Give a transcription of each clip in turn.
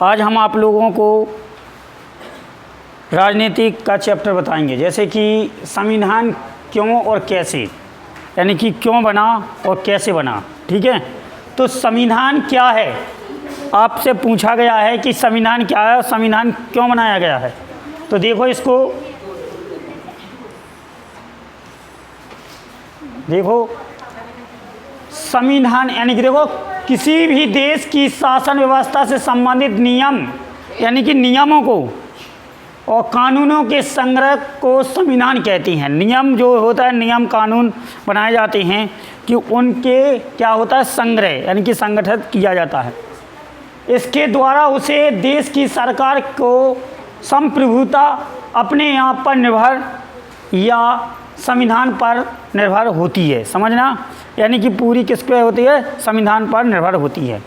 आज हम आप लोगों को राजनीति का चैप्टर बताएंगे, जैसे कि संविधान क्यों और कैसे, यानी कि क्यों बना और कैसे बना। ठीक है, तो संविधान क्या है, आपसे पूछा गया है कि संविधान क्या है और संविधान क्यों बनाया गया है। तो देखो इसको, देखो संविधान यानी कि देखो किसी भी देश की शासन व्यवस्था से संबंधित नियम यानी कि नियमों को और कानूनों के संग्रह को संविधान कहती हैं। नियम जो होता है, नियम कानून बनाए जाते हैं कि उनके क्या होता है, संग्रह यानी कि संगठित किया जाता है। इसके द्वारा उसे देश की सरकार को संप्रभुता अपने आप पर निर्भर या संविधान पर निर्भर होती है। समझना, यानी कि पूरी किस पे होती है, संविधान पर निर्भर होती है।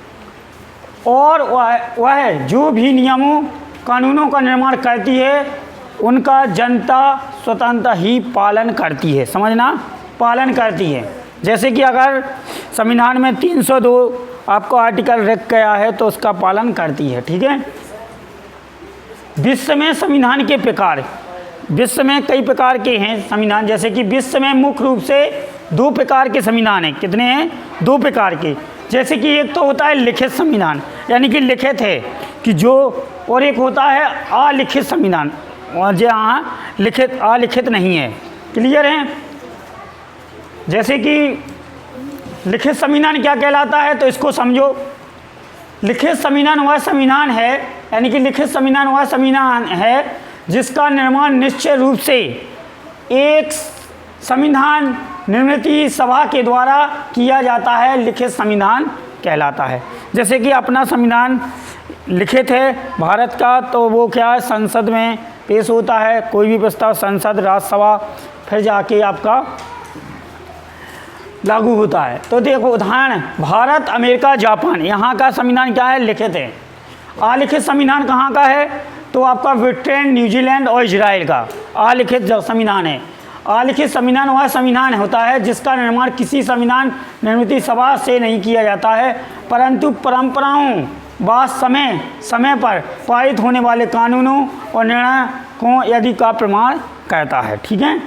और वह जो भी नियमों कानूनों का निर्माण करती है उनका जनता स्वतंत्र ही पालन करती है। समझना, पालन करती है। जैसे कि अगर संविधान में 302 आपको आर्टिकल रख गया है तो उसका पालन करती है। ठीक है, विश्व में संविधान के प्रकार, विश्व में कई प्रकार के हैं संविधान। जैसे कि विश्व में मुख्य रूप से 2 प्रकार के संविधान हैं। कितने हैं? 2 प्रकार के। जैसे कि एक तो होता है लिखित संविधान, यानी कि लिखित है कि जो, और एक होता है अलिखित संविधान, और जहाँ लिखित अलिखित नहीं है। क्लियर है? जैसे कि लिखित संविधान क्या कहलाता है, तो इसको समझो। लिखित संविधान वह संविधान है, यानी कि लिखित संविधान वह संविधान है जिसका निर्माण निश्चित रूप से एक संविधान निर्मित सभा के द्वारा किया जाता है, लिखित संविधान कहलाता है। जैसे कि अपना संविधान लिखित है भारत का, तो वो क्या है, संसद में पेश होता है। कोई भी प्रस्ताव संसद, राज्यसभा, फिर जाके आपका लागू होता है। तो देखो उदाहरण, भारत, अमेरिका, जापान, यहाँ का संविधान क्या है, लिखित है। अलिखित संविधान कहाँ का है, तो आपका ब्रिटेन, न्यूजीलैंड और इजराइल का अलिखित संविधान है। अलिखित संविधान वह संविधान होता है जिसका निर्माण किसी संविधान निर्मित सभा से नहीं किया जाता है, परंतु परंपराओं व समय पर पारित होने वाले कानूनों और निर्णयों यदि का प्रमाण करता है। ठीक है,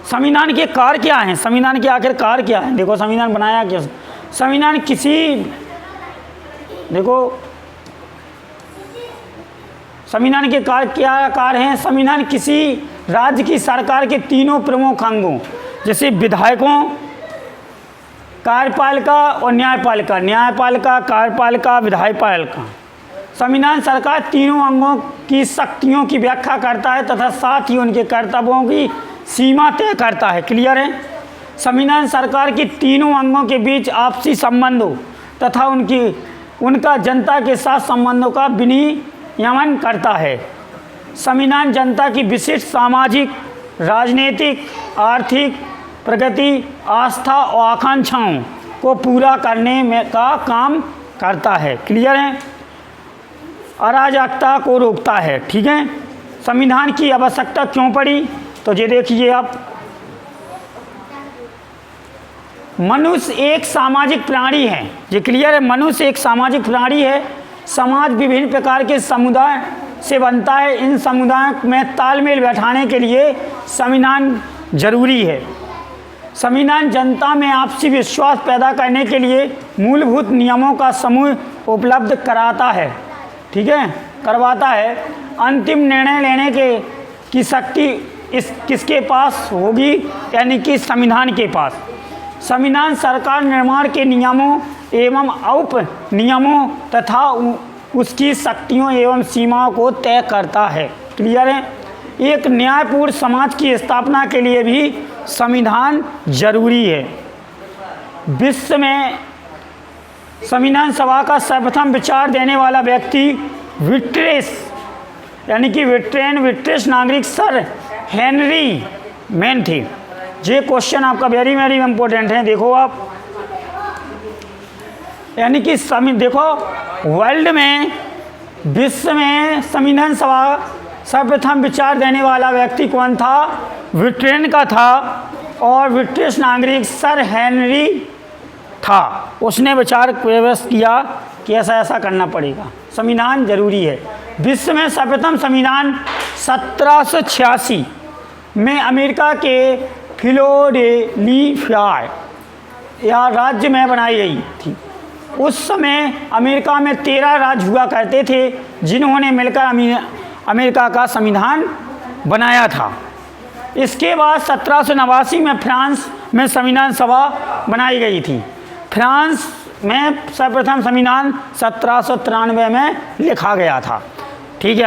संविधान के कार्य क्या हैं, संविधान के आखिर कार्य क्या है। देखो संविधान बनाया क्या, संविधान किसी, देखो संविधान के कार्य क्या कार्य हैं। संविधान किसी राज्य की सरकार के 3 प्रमुख अंगों, जैसे विधायकों, कार्यपालिका और न्यायपालिका, कार्यपालिका, विधायपालिका। संविधान सरकार 3 अंगों की शक्तियों की व्याख्या करता है तथा साथ ही उनके कर्तव्यों की सीमा तय करता है। क्लियर है? संविधान सरकार के 3 अंगों के बीच आपसी संबंधों तथा उनका जनता के साथ संबंधों का विनियमन करता है। संविधान जनता की विशिष्ट सामाजिक, राजनीतिक, आर्थिक प्रगति, आस्था और आकांक्षाओं को पूरा करने में का काम करता है। क्लियर है? अराजकता को रोकता है। ठीक है, संविधान की आवश्यकता क्यों पड़ी, तो ये देखिए आप, मनुष्य एक सामाजिक प्राणी है। ये क्लियर है? मनुष्य एक सामाजिक प्राणी है। समाज विभिन्न प्रकार के समुदाय से बनता है। इन समुदायों में तालमेल बैठाने के लिए संविधान जरूरी है। संविधान जनता में आपसी विश्वास पैदा करने के लिए मूलभूत नियमों का समूह उपलब्ध कराता है। ठीक है, करवाता है। अंतिम निर्णय लेने की शक्ति किसके पास होगी, यानी कि संविधान के पास। संविधान सरकार निर्माण के नियमों एवं उप नियमों तथा उसकी शक्तियों एवं सीमाओं को तय करता है। क्लियर है? एक न्यायपूर्ण समाज की स्थापना के लिए भी संविधान जरूरी है। विश्व में संविधान सभा का सर्वप्रथम विचार देने वाला व्यक्ति ब्रिटिश नागरिक सर हेनरी मैन थे। ये क्वेश्चन आपका वेरी वेरी इंपॉर्टेंट है। देखो आप, यानी कि देखो वर्ल्ड में, विश्व में संविधान सभा सर्वप्रथम विचार देने वाला व्यक्ति कौन था? ब्रिटेन का था और ब्रिटिश नागरिक सर हेनरी था। उसने विचार प्रवेश किया कि ऐसा ऐसा करना पड़ेगा, संविधान जरूरी है। विश्व में सर्वप्रथम संविधान 1786 में अमेरिका के फिलाडेल्फिया या राज्य में बनाई गई थी। उस समय अमेरिका में 13 राज्य हुआ करते थे जिन्होंने मिलकर अमेरिका का संविधान बनाया था। इसके बाद 1789 में फ्रांस में संविधान सभा बनाई गई थी। फ्रांस में सर्वप्रथम संविधान 1793 में लिखा गया था। ठीक है।